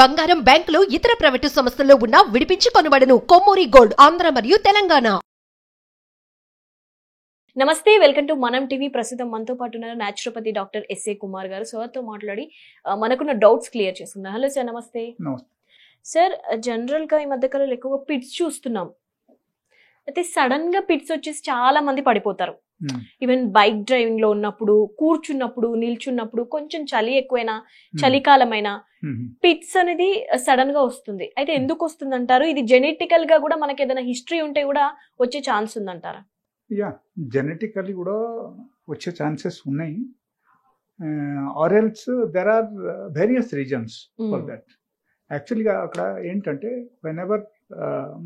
బంగారం, బ్యాంకులు, ఇతర ప్రైవేటు సంస్థల్లో ఉన్న విడిపించి కొనబడును. కొమ్మూరి గోల్డ్, ఆంధ్ర మరియు తెలంగాణ. నమస్తే, వెల్కమ్ టు మనం టీవీ. ప్రస్తుతం మనతో పాటు ఉన్నారు న్యాచురోపతి డాక్టర్ ఎస్ఏ కుమార్ గారు. సార్తో మాట్లాడి మనకున్న డౌట్స్ క్లియర్ చేసుకుందాం. హలో సార్, నమస్తే. సార్, జనరల్ గా ఈ మధ్య కాలంలో ఎక్కువగా పిట్స్ చూస్తున్నాం. అయితే సడన్ గా పిట్స్ వచ్చేసి చాలా మంది పడిపోతారు. ఈవెన్ బైక్ డ్రైవింగ్ లో ఉన్నప్పుడు, కూర్చున్నప్పుడు, నిల్చున్నప్పుడు, కొంచెం చలి ఎక్కువైనా, చలికాలమైనా పిట్స్ అనేది సడన్ గా వస్తుంది. అయితే ఎందుకు వస్తుంది అంటారు? ఇది జెనెటికల్ గా కూడా మనకి ఏదైనా హిస్టరీ ఉంటే కూడా వచ్చే ఛాన్స్ ఉందంటారా? యా, జెనెటికల్లీ కూడా వచ్చే ఛాన్సెస్ ఉన్నాయి. Or else there are various reasons for that. యాక్చువల్గా అక్కడ ఏంటంటే వెన్ ఎవర్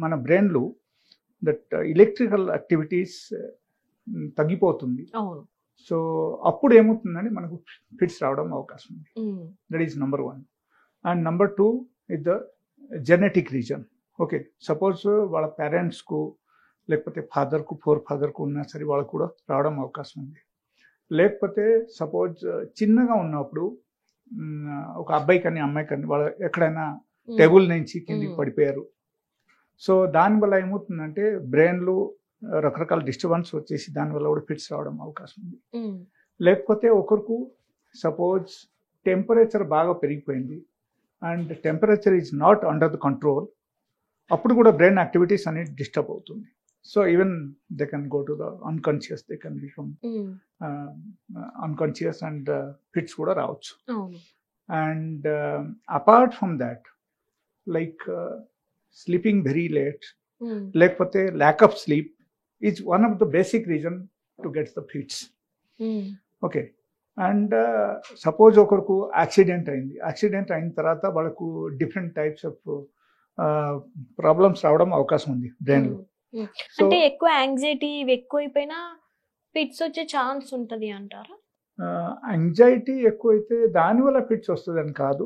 మన బ్రెయిన్లో దట్ ఎలక్ట్రికల్ యాక్టివిటీస్ తగ్గిపోతుంది. సో అప్పుడు ఏమవుతుందని మనకు ఫిట్స్ రావడం అవకాశం ఉంది. That is number 1. And number 2 is the genetic reason. Okay, suppose వాళ్ళ పేరెంట్స్కు లేకపోతే ఫోర్ ఫాదర్కు ఉన్నా సరే వాళ్ళకు కూడా రావడం అవకాశం ఉంది. లేకపోతే సపోజ్ చిన్నగా ఉన్నప్పుడు ఒక అబ్బాయి కానీ అమ్మాయి కానీ వాళ్ళు ఎక్కడైనా టేబుల్ నుంచి కిందికి పడిపోయారు. సో దానివల్ల ఏమవుతుందంటే బ్రెయిన్లో రకరకాల డిస్టర్బెన్స్ వచ్చేసి దానివల్ల కూడా ఫిట్స్ రావడం అవకాశం ఉంది. లేకపోతే ఒకరికి సపోజ్ టెంపరేచర్ బాగా పెరిగిపోయింది and temperature is not under the control, అప్పుడు కూడా బ్రెయిన్ యాక్టివిటీస్ అనేది డిస్టర్బ్ అవుతుంది. So even they can go to the unconscious, they can become unconscious and fits kuda raavochu. And apart from that, like sleeping very late, lekapothe lack of sleep is one of the basic reason to get the fits. Okay, and suppose okarku accident ayin tarata valaku different types of problems raavadam avakasam undi brain lo. అంటే ఎక్కువ anxiety ఎక్కువైపోయినా fits వచ్చే chance ఉంటది అంటారా? Anxiety ఎక్కువైతే దానివల్ల fits వస్తుందని కాదు.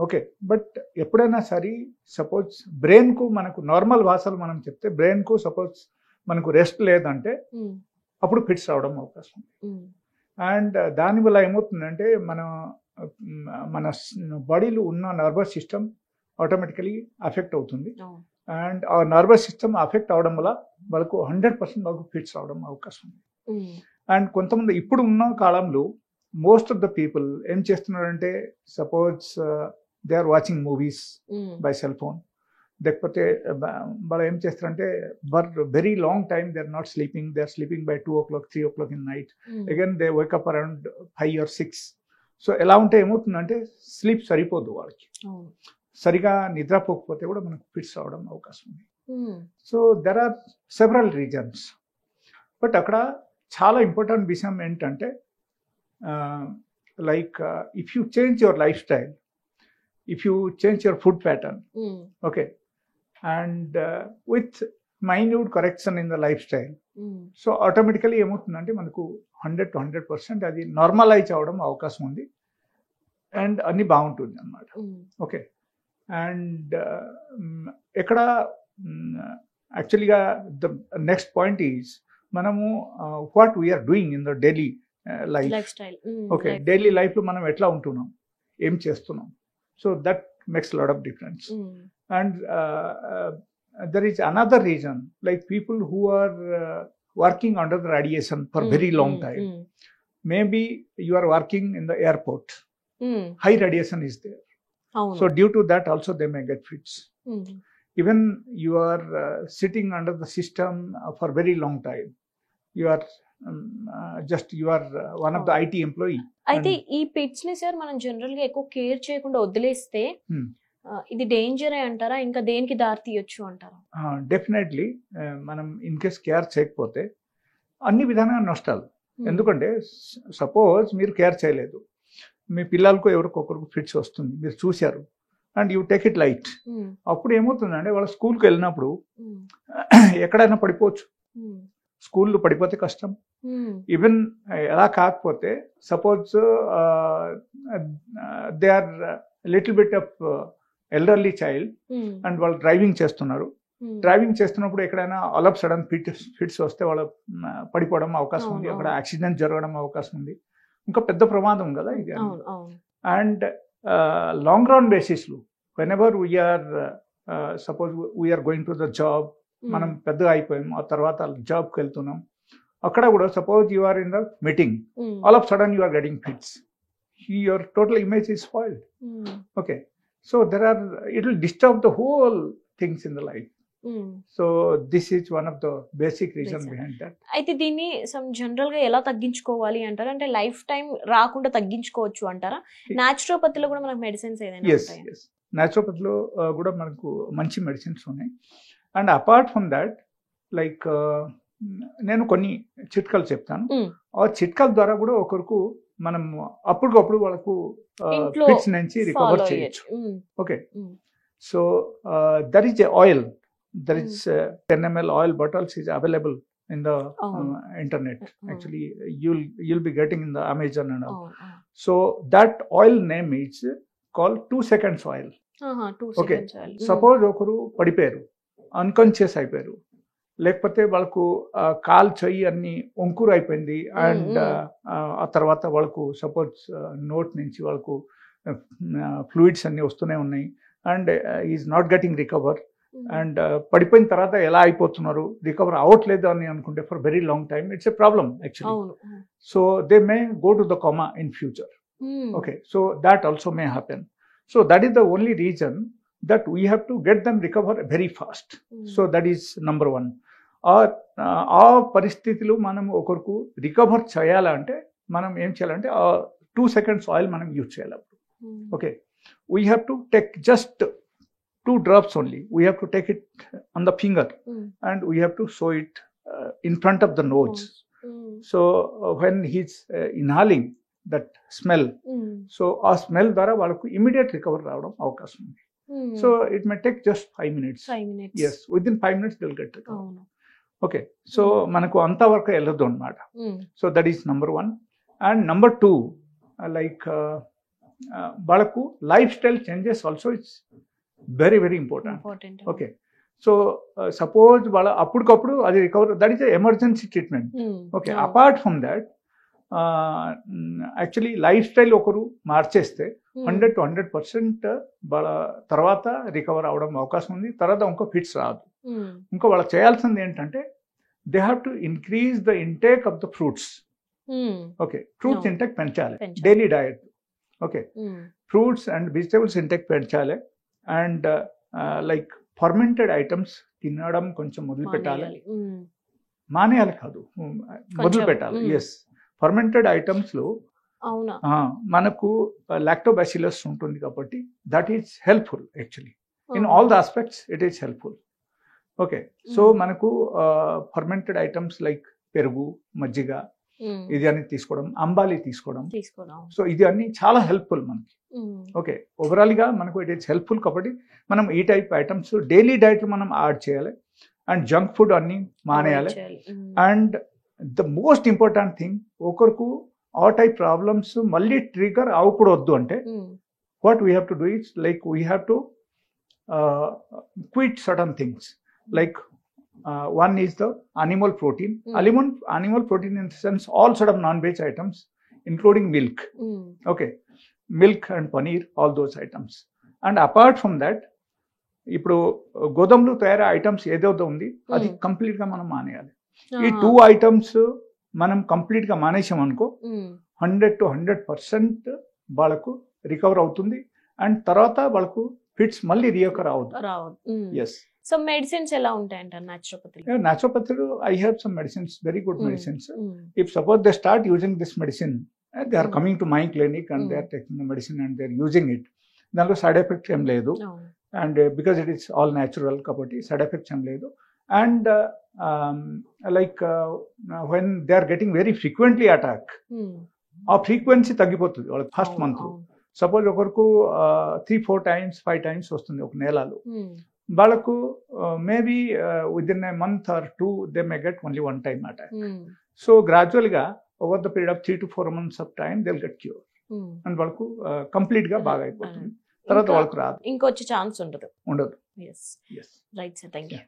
Okay, but ఎప్పుడైనా సరే సపోజ్ బ్రెయిన్ కు మనకు నార్మల్ భాషలు మనం చెప్తే బ్రెయిన్ కు సపోజ్ మనకు రెస్ట్ లేదంటే అప్పుడు ఫిట్స్ రావడం అవకాశం ఉంది. అండ్ దానివల్ల ఏమవుతుందంటే మన బాడీలో ఉన్న నర్వస్ సిస్టమ్ ఆటోమేటికలీ అఫెక్ట్ అవుతుంది. అండ్ ఆ నర్వస్ సిస్టమ్ అఫెక్ట్ అవడం వల్ల వాళ్ళకు 100% వాళ్ళకు ఫిట్స్ రావడం అవకాశం ఉంది. అండ్ కొంతమంది ఇప్పుడు ఉన్న కాలంలో మోస్ట్ ఆఫ్ ద పీపుల్ ఏం చేస్తున్నారంటే suppose they are watching movies by cell phone, లేకపోతే వాళ్ళు ఏం చేస్తారంటే very long time they are not sleeping, they are sleeping by 2 o'clock 3 o'clock in night, again they wake up around 5 or 6. So ఎలా ఉంటే ఏమవుతుందంటే sleep సరిపోదు వాళ్ళకి, సరిగా నిద్రపోకపోతే కూడా మనకు ఫిట్స్ రావడం అవకాశం ఉంది. So there are several reasons. But అక్కడ చాలా ఇంపార్టెంట్ విషయం ఏంటంటే like if you change your lifestyle, if you change your food pattern, okay, and with minute correction in the lifestyle, so automatically ఏమవుతుందంటే మనకు 100 to 100% అది normalise అవడం అవకాశం ఉంది అండ్ అన్ని బాగుంటుంది అన్నమాట. ఓకే, అండ్ ఎక్కడ యాక్చువల్గా ద నెక్స్ట్ పాయింట్ ఈజ్ మనము what we are doing in the daily life. Okay, daily లైఫ్లో మనం ఎట్లా ఉంటున్నాం, ఏం చేస్తున్నాం, so that makes lot of difference. And there is another reason like people who are working under the radiation for very long time. Maybe you are working in the airport, high radiation is there. So due to that also they may get fits. Even you are sitting under the system for very long time, you are one of the IT employee. అయితే ఈ pits ని sir మనం general గా ఎక్కువ care చేయకుండా వదిలేస్తే ఇది danger అంటారా, ఇంకా దేనికి దారి తీయొచ్చు అంటారా? డెఫినెట్లీ మనం ఇన్ కేస్ కేర్ చేయకపోతే అన్ని విధాలుగా నష్టాలు. ఎందుకంటే సపోజ్ మీరు కేర్ చేయలేదు, మీ పిల్లలకు ఎవరికొకరికి ఫిట్స్ వస్తుంది, మీరు చూశారు and you take it light, అప్పుడు ఏమవుతుందంటే వాళ్ళ స్కూల్కి వెళ్ళినప్పుడు ఎక్కడైనా పడిపోవచ్చు. స్కూల్లో పడిపోతే కష్టం. ఈవెన్ ఎలా కాకపోతే suppose they are little bit of elderly child and వాళ్ళు డ్రైవింగ్ చేస్తున్నారు, డ్రైవింగ్ చేస్తున్నప్పుడు ఎక్కడైనా ఆల్ ఆఫ్ సడన్ ఫిట్స్ వస్తే వాళ్ళ పడిపోవడం అవకాశం ఉంది, అక్కడ యాక్సిడెంట్ జరగడం అవకాశం ఉంది. ఇంకా పెద్ద ప్రమాదం కదా ఇది. అండ్ లాంగ్ రన్ బేసిస్లో whenever we are suppose we are going to the job, మనం పెద్దగా అయిపోయాం, ఆ తర్వాత జాబ్కి వెళ్తున్నాం, అక్కడ కూడా suppose you are in the meeting, all of sudden you are getting fits, your total image is spoiled. Okay, so there are, it will disturb the whole things in the life. So this is one of the basic reason behind that. అయితే దీన్ని general గా ఎలా తగ్గించుకోవాలి అంటారా? అంటే life time రాకుండా తగ్గించుకోవచ్చు అంటారా? నాచురోపతిలో కూడా మనకు మెడిసిన్స్ ఏదైనా ఉంటాయా? ఎస్, నాచురోపతిలో కూడా మనకు మంచి మెడిసిన్స్ ఉన్నాయి. And apart from that, like నేను కొన్ని చిట్కాలు చెప్తాను. ఆ చిట్కాల ద్వారా కూడా ఒకరికి మనం అప్పటికప్పుడు వాళ్ళకు ఫిట్స్ నుంచి రికవర్ చేయొచ్చు. Okay, so there is a oil, there is 10 ml oil bottles is available in the internet. Actually you'll be getting in the Amazon and all. So that oil name is called 2 seconds oil. 2 okay seconds oil. Suppose ఒకరు పడిపోయారు, unconscious అయిపోయారు, లేకపోతే వాళ్ళకు call చెయ్యి అన్ని ఒంకూరు అయిపోయింది, and ఆ తర్వాత వాళ్ళకు సపోజ్ నోట్ నుంచి వాళ్ళకు ఫ్లూయిడ్స్ అన్ని వస్తూనే ఉన్నాయి, and is not getting recover. And పడిపోయిన తర్వాత ఎలా అయిపోతున్నారు, రికవర్ అవ్వట్లేదు అని అనుకుంటే for very long time, it's a problem actually. So they may go to the comma in future. Okay, so that also may happen. So that is the only reason that we have to get them recover very fast. So that is number one. ఆ పరిస్థితిలో మనం ఒకరికి recover చేయాలంటే మనం ఏం చేయాలంటే 2 seconds oil మనం use చేయాలి. Okay, we have to take just 2 drops only. We have to take it on the finger and we have to show it in front of the nose. So when he's inhaling that smell, so ఆ smell ద్వారా వాళ్ళకు immediate recover రావడం అవకాశం ఉంది. So it may take just 5 minutes. 5 minutes. Yes, within 5 minutes they'll get recovered. Okay, so మనకు అంత వరకు వెళ్ళదు అన్నమాట. So that is number 1. And number 2, like వాళ్ళకు life style changes also it's very very important. Okay, so suppose వాళ్ళ అప్పటికప్పుడు అది recover, that is emergency treatment. Okay, apart from that actually life style ఒకరు మార్చేస్తే 100 to 100% వాళ్ళ తర్వాత recover అవడం అవకాశం ఉంది. తర్వాత ఇంకో ఫిట్స్ రాదు. ఇంకో వాళ్ళు చేయాల్సింది ఏంటంటే they have to increase the intake of the fruits. Okay, fruits intake పెంచాలి, daily diet. Okay, fruits and vegetables intake పెంచాలి. అండ్ లైక్ ఫర్మెంటెడ్ ఐటమ్స్ తినడం కొంచెం మొదలు పెట్టాలి, మానేయాలి కాదు, మొదలు పెట్టాలి. ఎస్, ఫర్మెంటెడ్ ఐటమ్స్లో మనకు లాక్టోబాసిలస్ ఉంటుంది కాబట్టి that is helpful actually in all the aspects, it is helpful. Okay, so మనకు ఫర్మెంటెడ్ ఐటమ్స్ లైక్ పెరుగు, మజ్జిగ, ఇది అన్ని తీసుకోవడం, అంబాలి తీసుకోవడం, సో ఇది అన్ని చాలా హెల్ప్ఫుల్ మనకి. ఓకే, ఓవరాల్ గా మనకు ఇట్ ఈస్ హెల్ప్ఫుల్ కాబట్టి మనం ఈ టైప్ ఐటమ్స్ డైలీ డైట్ మనం యాడ్ చేయాలి. అండ్ జంక్ ఫుడ్ అన్ని మానేయాలి. And the most important thing, ఒకరికి ఆ టైప్ ప్రాబ్లమ్స్ మళ్ళీ ట్రిగర్ అవ్వకూడదు అంటే what we have to do it's like we have to quit certain things. Like one is the animal protein. Animal protein in the sense all sort of non-veg items including milk. Okay, milk and paneer, all those items. And apart from that, ఇప్పుడు గోధుమలు తయారు items ఏదైతే ఉంది అది complete గా మనం మానేయాలి. ఈ 2 items మనం కంప్లీట్ గా మానేసాం అనుకో 100 to 100% వాళ్ళకు రికవర్ అవుతుంది. అండ్ తర్వాత వాళ్ళకు ఫిట్స్ మళ్ళీ రికవర్ అవుతుంది. ఎస్. సో మెడిసిన్స్ ఎలా ఉంటాయంటారు నాచురోపతిలో? నాచురోపతిలో I have some medicines, very good medicines. If suppose they start using this medicine, they are coming to my clinic and they are taking the medicine and they are using it, దాంట్లో side effects ఏం లేదు. And because it is all natural కాబట్టి side effects ఏం లేదు. And like when they are getting very frequently attack, ఆ frequency తగ్గిపోతుంది వాళ్ళకి first month. Suppose ఒకరికి 3-4 times 5 times వస్తుంది ఒక నెలలో, వాళ్ళకు maybe within a month or 2 they may get only 1 time attack. So gradual గా over the period of 3 to 4 months of time they will get cure. And వాళ్ళకు complete గా బాగా అయిపోతుంది. తర్వాత వాళ్ళకు రాదు, ఇంకొచ్చే ఛాన్స్ ఉండదు. ఉండదు. Right sir, thank you.